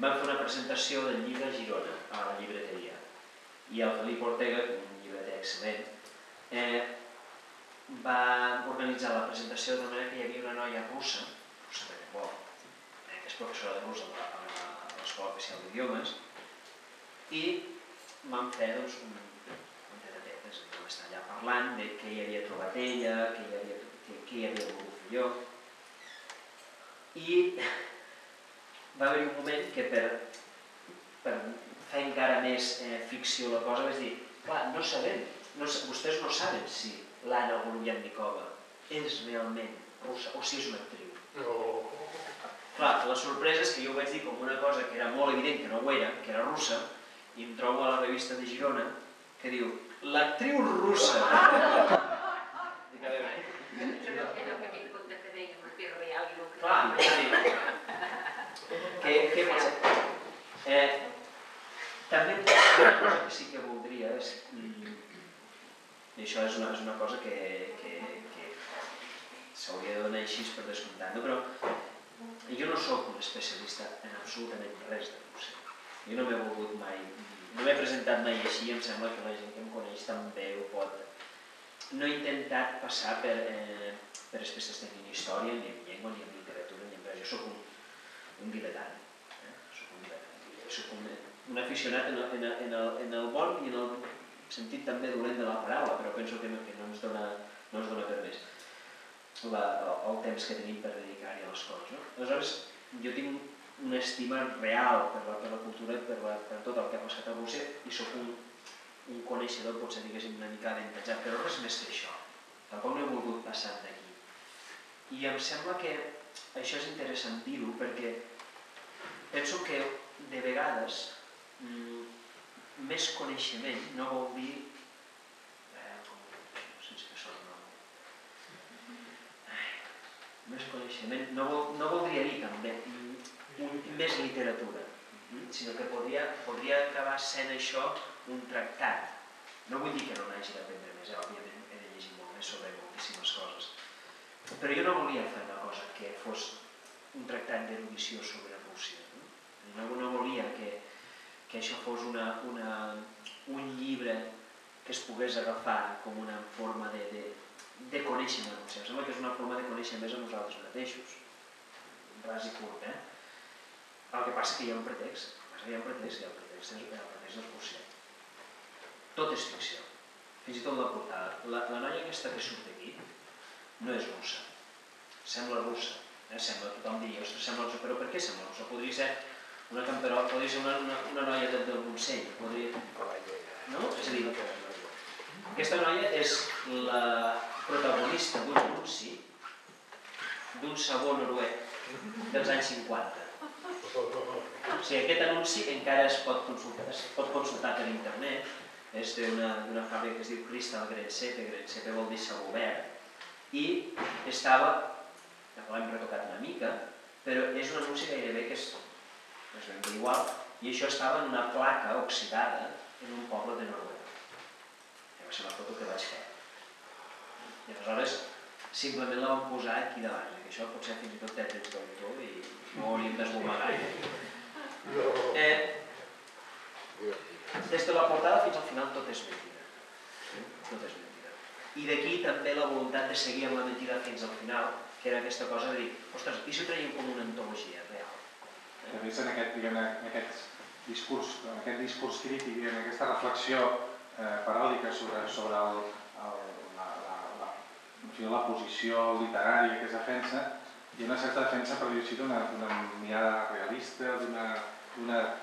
vam fer una presentació del llibre a Girona, a la llibreteria, i el Felip Ortega, un llibreter excel·lent, va organitzar la presentació de manera que hi havia una noia russa perquè és professora de rus a l'Escola Oficial d'Idiomes, i vam fer un tete-a-tete, vam estar allà parlant de què hi havia trobat ella, què hi havia volgut fer jo, i va haver-hi un moment que per fer encara més ficció la cosa vaig dir, clar, no sabem, vostès no saben si l'Anna Golubiadnikova és realment russa o si és una actriu. Clar, la sorpresa és que jo ho vaig dir com una cosa que era molt evident que no ho era, que era russa, i em trobo a la revista de Girona que diu, l'actriu russa. Dic, a veure... Era el petit conte que dèiem, el Pere Real i el que... Clar, què pot ser? També una cosa que sí que voldria és... I això és una cosa que s'hauria de donar així per descomptat, però jo no soc un especialista en absolutament res de Rússia. Jo no m'he volgut mai, no m'he presentat mai així i em sembla que la gent que em coneix també ho pot. No he intentat passar per especialista ni en història, ni en llengua, ni en literatura, ni en res. Jo soc un diletant. Soc un aficionat en el bon i en el sentit també dolent de la paraula, però penso que no ens dona per més el temps que tenim per dedicar-hi a les coses. Aleshores, jo tinc una estima real per la cultura i per tot el que ha passat a Rússia i soc un coneixedor, potser diguéssim, una mica avantatjat, però res més que això. Tampoc no he volgut passar d'aquí. I em sembla que això és interessant dir-ho perquè penso que de vegades més coneixement no vol dir més coneixement no voldria dir també més literatura, sinó que podria acabar sent això un tractat. No vull dir que no n'hagi d'aprendre més, òbviament he de llegir molt més sobre moltíssimes coses, però jo no volia fer una cosa que fos un tractat d'erudició sobre Rússia. No volia que això fos un llibre que es pogués agafar com una forma de conèixer a Rússia. Em sembla que és una forma de conèixer més a nosaltres mateixos, ras i curt. El que passa que hi ha un pretext, i el pretext és Rússia. Tot és ficció, fins i tot la portada. La noia aquesta que surt aquí no és russa, sembla russa. Tothom diria, ostres, sembla russa, però per què sembla russa? Podria ser una camperola, podria ser una noia del Montseny, no? És a dir, aquesta noia és la protagonista d'un anunci d'un sabó noruec dels anys 50. O sigui, aquest anunci encara es pot consultar per internet, és d'una fàbrica que es diu Crystal Greensepe vol dir sabó verd, i estava, l'hem retocat una mica, però és un anunci gairebé que és ben bé igual, i això estava en una placa oxidada en un poble de Noruega. Va ser la foto que vaig fer. I aleshores simplement la vam posar aquí davant, que això potser fins i tot té drets d'autor i no ho hauríem d'esgomar gaire. Des de la portada fins al final tot és mentida. Tot és mentida. I d'aquí també la voluntat de seguir amb la mentida fins al final, que era aquesta cosa de dir, ostres, i si ho traiem com una antologia real? També és en aquest discurs crític i en aquesta reflexió paròdica sobre la posició literària que es defensa, hi ha una certa defensa, per dir-ho així, d'una mirada realista, d'una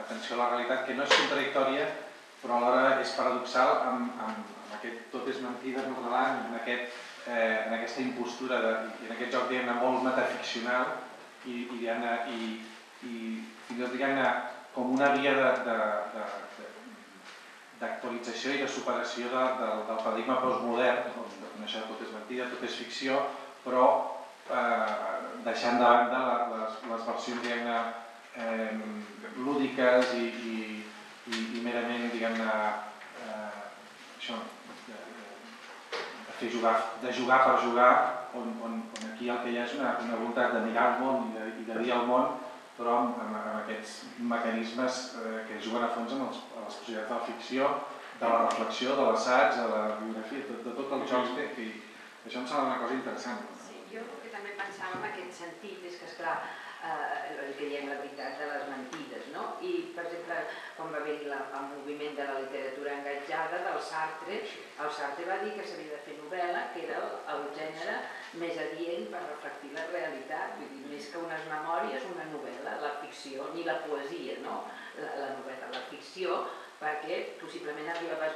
atenció a la realitat que no és contradictòria, però alhora és paradoxal amb aquest tot és mentida novel·lant, en aquesta impostura i en aquest joc molt metaficcional i fins i tot com una via d'actualització i de superació del paradigma postmodern, on això tot és mentida, tot és ficció, però deixant de banda les versions lúdiques i merament, de jugar per jugar, on aquí el que hi ha és una voluntat de mirar el món i de dir el món, però amb aquests mecanismes que juguen a fons amb les possibilitats de la ficció, de la reflexió, de l'assaig, de la biografia, de tot el joc que això em sembla una cosa interessant. Sí, jo el que també pensava en aquest sentit és que, esclar, el que diem la veritat de les mentides, no? I, per exemple, quan va haver el moviment de la literatura engatjada del Sartre, el Sartre va dir que s'havia de fer novel·la, que era el gènere més adient per reflectir la realitat, vull dir, més que unes memòries, una novel·la, la ficció, ni la poesia, no? La novel·la, la ficció, perquè possiblement arribaves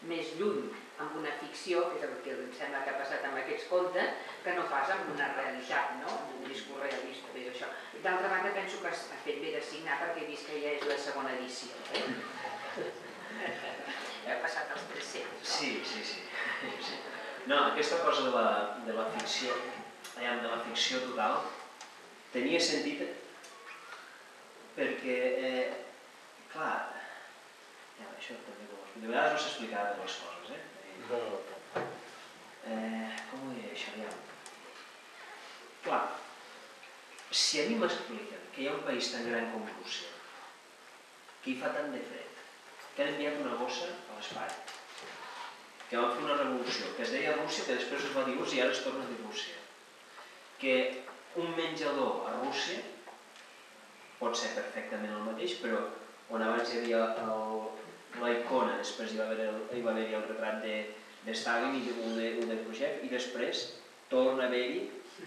més lluny amb una ficció, que és el que em sembla que ha passat amb aquests contes, que no pas amb una realitat, no? Un discurs realista, és això. D'altra banda, penso que ha fet bé de signar perquè he vist que ja és la segona edició. Ha passat els 300. Sí. No, aquesta cosa de la ficció total tenia sentit perquè, clar, això també de vegades no s'explicaven les coses, com ho diré això, ja? Clar, si a mi m'expliquen que hi ha un país tan gran com Rússia, que hi fa tant de fred, que han enviat una bossa a l'espai, que van fer una revolució, que es deia Rússia, que després es va dir Rússia i ara es torna a dir Rússia, que un menjador a Rússia pot ser perfectament el mateix, però on abans hi havia la icona, després hi va haver-hi el retrat de Stalin i un de Khrushchev, i després torna a haver-hi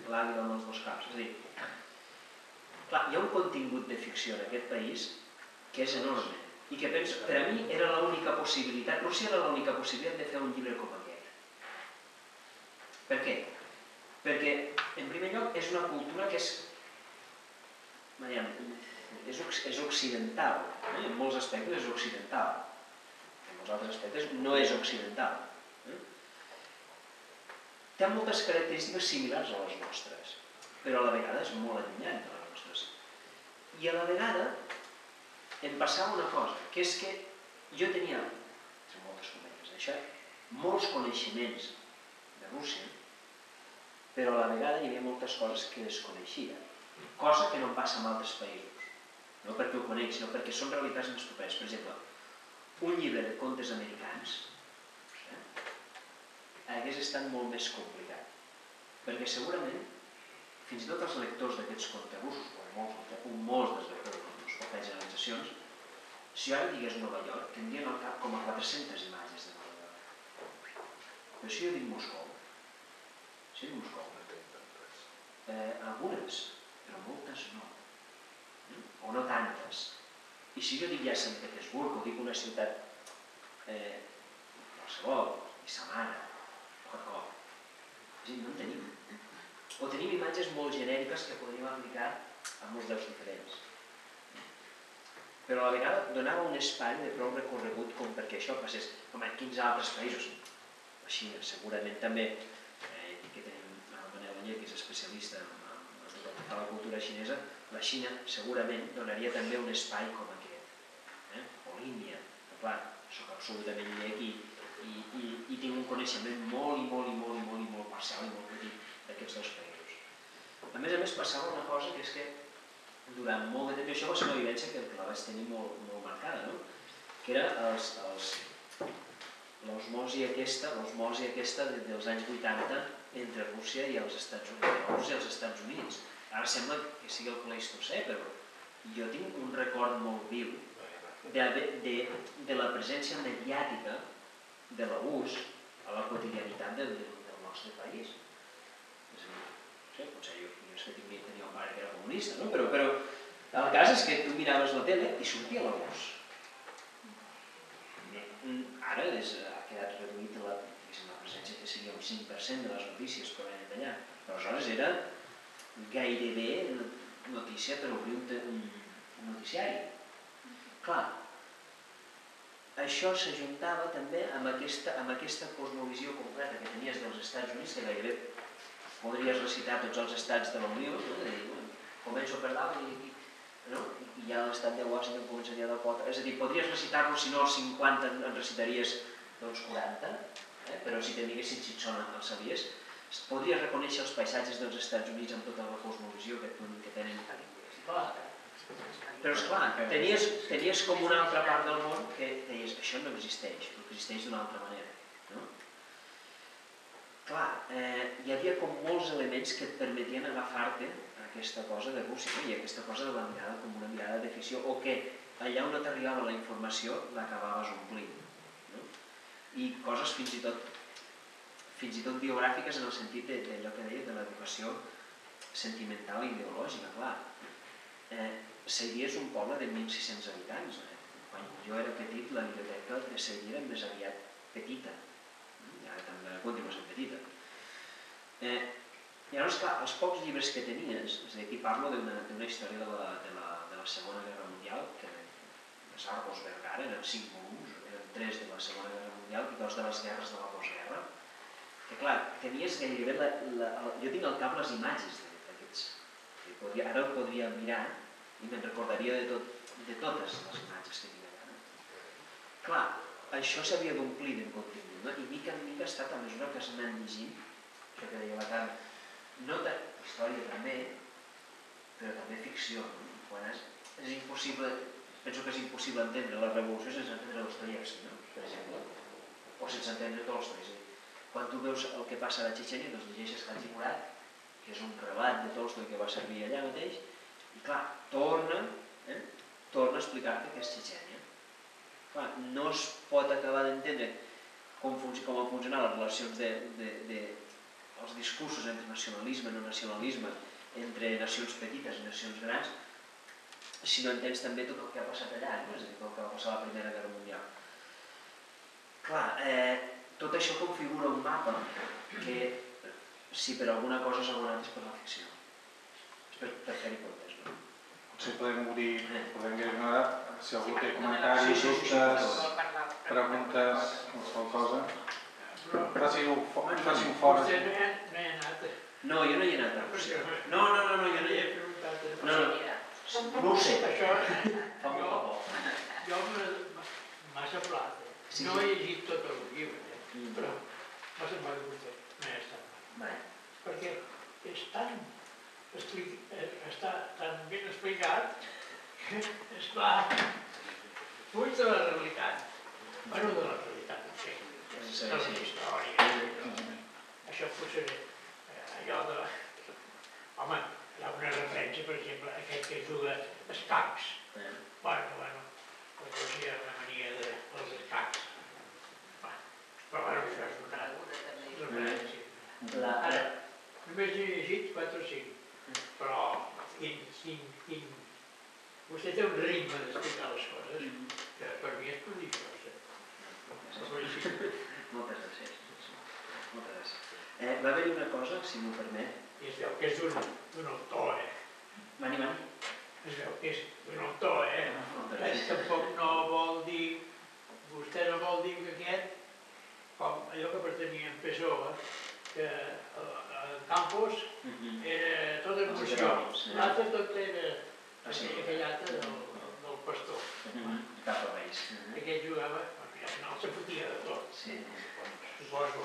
l'àguila amb els dos caps. És a dir, clar, hi ha un contingut de ficció en aquest país que és enorme i que penso, per a mi era l'única possibilitat, Rússia era l'única possibilitat de fer un llibre com aquest. Per què? Perquè, en primer lloc, és una cultura que és occidental, en molts aspectes és occidental, en molts altres aspectes no és occidental. Té moltes característiques similars a les nostres, però a la vegada és molt allunyat de les nostres. I a la vegada em passava una cosa, que és que jo tenia, en moltes cometes d'això, molts coneixements de Rússia, però a la vegada hi havia moltes coses que desconeixia, cosa que no passa en altres països. No perquè ho conec, sinó perquè són realitats més properes. Per exemple, un llibre de contes americans hagués estat molt més complicat, perquè segurament fins i tot els lectors d'aquests contes russos, o molts dels lectors russos, o faig generalitzacions, si jo ara digués Nova York, tindrien al cap com a 400 imatges de Nova York. Però si jo dic Moscou, algunes, però moltes no, o no tantes. I si jo dic ja Sant Petersburg, o dic una ciutat qualsevol, i Samara, o Kharkov, no en tenim. O tenim imatges molt genèriques que podríem aplicar a molts llocs diferents. Però a la vegada donava un espai de prou recorregut com perquè això passés. Com en 15 altres països, la Xina segurament també, que tenim el Manel Oller, que és especialista en tot el que fa la cultura xinesa, la Xina segurament donaria també un espai com aquest. O l'Índia, clar, soc absolutament llec i tinc un coneixement molt parcial i molt petit d'aquests dos països. A més, passava una cosa que és que durant molt de temps, i això va ser una evidència que la vaig tenir molt marcada, que era l'osmosi aquesta dels anys 80 entre Rússia i els Estats Units. Ara sembla que sigui el Pleistocè, però jo tinc un record molt viu de la presència mediàtica de l'abús a la quotidianitat del nostre país. És a dir, potser jo és que tenia un pare que era comunista, però el cas és que tu miraves la tele i sortia l'abús. Ara ha quedat reduït la presència que seria un 5% de les notícies que venen d'allà, però aleshores era gairebé notícia per obrir un noticiari. Clar, això s'ajuntava també amb aquesta cosmovisió completa que tenies dels Estats Units, que gairebé podries recitar tots els estats de la Unió, començo per dalt i ja l'estat de Washington començaria del pot. És a dir, podries recitar-lo, si no els 50 en recitaries doncs 40, però si t'amiguessin si et sona els sabies. Podries reconèixer els paisatges dels Estats Units amb tota la cosmovisió que tenen. Però esclar, tenies com una altra part del món que deies, això no existeix, existeix d'una altra manera. Clar, hi havia com molts elements que et permetien agafar-te aquesta cosa de Rússia, i aquesta cosa de la mirada com una mirada de ficció, o que allà on t'arribava la informació l'acabaves omplint. I coses fins i tot biogràfiques en el sentit d'allò que deia de l'educació sentimental i ideològica, clar. Seguí és un poble de 1.600 habitants. Quan jo era petit, la biblioteca de Seguí era més aviat petita. Ara també continua sent petita. Llavors, clar, els pocs llibres que tenies, és a dir, aquí parlo d'una història de la Segona Guerra Mundial, que les Argos Vergara eren 5 volums, eren 3 de la Segona Guerra Mundial i 2 de les guerres de la postguerra, que clar, tenies gairebé, jo tinc al cap les imatges d'aquests, ara el podria mirar i me'n recordaria de totes les imatges que tinc allà. Clar, això s'havia d'omplir de contingut, i mica en mica ha estat a mesura que s'han anat llegint, això que deia la Carme, no tant història també, però també ficció. És impossible, penso que és impossible entendre la revolució sense entendre Dostoievski, per exemple, o sense entendre Tolstoi. Quan tu veus el que passa a la Txetxènia, doncs llegeixes Hadji Murat, que és un relat de Tolstoi que va servir allà mateix, i clar, torna a explicar-te què és Txetxènia. Clar, no es pot acabar d'entendre com han funcionat les relacions els discursos entre nacionalisme i no nacionalisme, entre nacions petites i nacions grans, si no entens també tot el que ha passat allà, és a dir, el que va passar a la Primera Guerra Mundial. Clar, tot això configura un mapa que, si per alguna cosa s'ha donat, és per la ficció. És per fer-hi comptes. Potser podem obrir ara, si algú té comentaris, dubtes, preguntes, qualsevol cosa. Faci-ho fora. Vostè no hi ha anat. No, jo no hi he anat a Rússia. No, jo no hi he preguntat. No ho sé. Fa molt de por. Jo m'ha semblat. No he llegit tot el llibre, però m'ha semblat que vostè no hi ha estat. Perquè està tan ben explicat que, esclar, fuig de la realitat. Bueno, de la realitat, no sé. De la història. Això potser allò de... Home, hi ha una referència, per exemple, aquest que juga escacs. Bueno, potser hi ha una mania dels escacs. Però bueno, això és una referència. Ara, només he llegit 4 o 5, però vostè té un ritme d'explicar les coses que per mi és prodigiós. Moltes gràcies. Va haver-hi una cosa, si m'ho permet. I es veu que és d'un autor, Mani. Es veu que és d'un autor, Tampoc no vol dir, vostè no vol dir que aquest, com allò que pertanyia a Pessoa, que el Campos era tot emoció, l'altre tot era aquell altre del pastor. Cap a Reis. Aquest jugava, al final se fotia de tot. Suposo,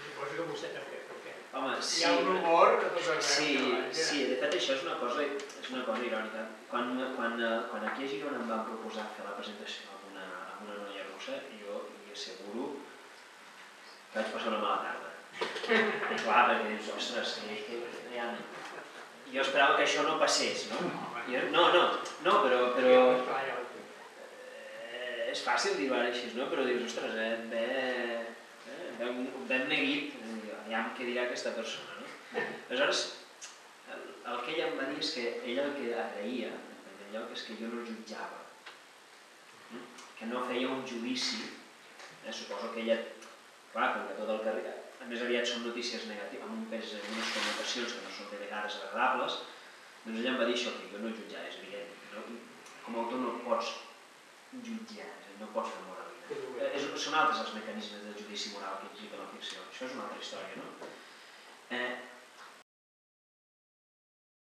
Suposo que vostè també, perquè hi ha un humor a tot arreu. Sí, de fet això és una cosa irònica. Quan aquí a Girona em van proposar fer la presentació amb una noia russa, jo li asseguro que vaig passar una mala tarda. Clar, perquè dius, ostres, jo esperava que això no passés, no? No, però... És fàcil dir-ho ara així, no? Però dius, ostres, ben neguit, aviam què dirà aquesta persona, no? Aleshores, el que ella em va dir és que ella el que agraïa, en primer lloc, és que jo no jutjava, que no feia un judici, suposo que ella, clar, com que tot el que... A més aviat són notícies negatives, amb un pes, amb unes connotacions que no són de vegades agradables, doncs ella em va dir això, que jo no jutjava, és evident. Com a autor no pots jutjar, no pots fer moralitat. Són altres els mecanismes del judici moral que implica la ficció. Això és una altra història, no?